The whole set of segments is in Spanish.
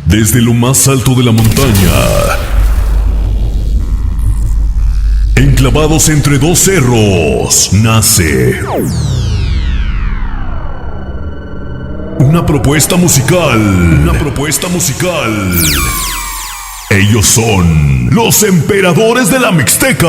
Desde lo más alto de la montaña, enclavados entre dos cerros, nace una propuesta musical. Ellos son los emperadores de la Mixteca.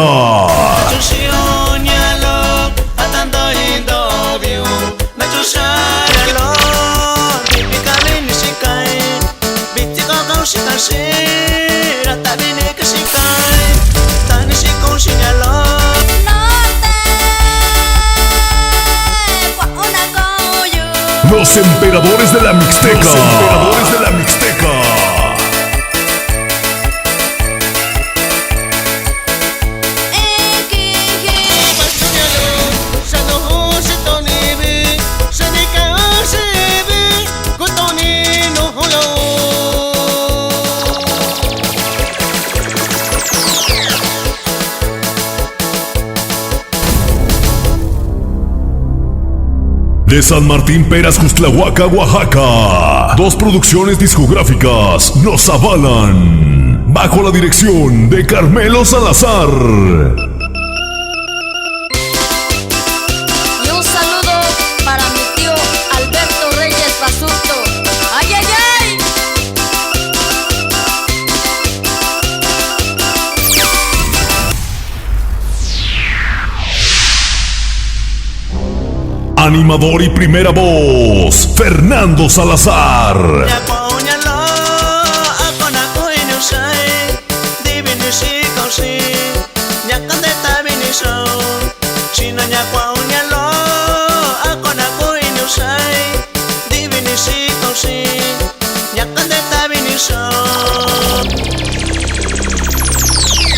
Los emperadores de la Mixteca. De San Martín Peras, Juztlahuaca, Oaxaca, 2 producciones discográficas nos avalan, bajo la dirección de Carmelo Salazar. Y un saludo para mi tío Alberto Reyes Basurto. ¡Ay, ay, ay! Animador y primera voz, Fernando Salazar.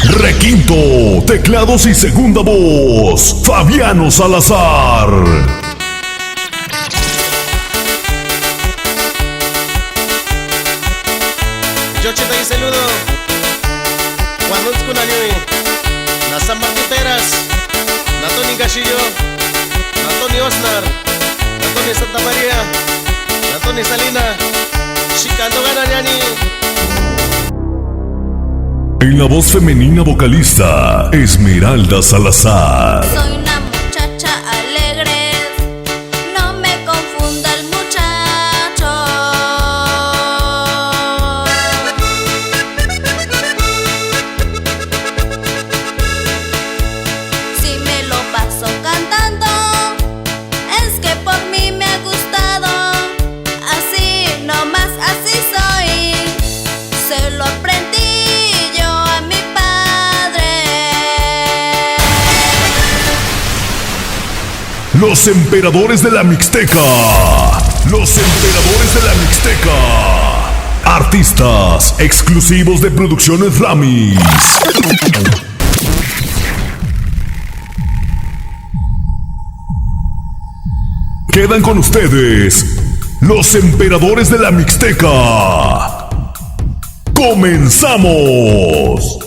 Requinto, teclados y segunda voz, Fabiano Salazar. Yo chita y saludo cuando es con año na San Martín Peras, na Tony Gashillo, na Tony Osnar, na Tony Santa María, na Tony Salina, Chicando Gana Yani. En la voz femenina vocalista, Esmeralda Salazar. Soy una muchacha alegre, no me confunda el muchacho. Si me lo paso cantando, es que por mí me ha gustado. Así nomás, así soy, se lo aprendí. Los emperadores de la Mixteca. Artistas exclusivos de Producciones Ramis. Quedan con ustedes los emperadores de la Mixteca. ¡Comenzamos!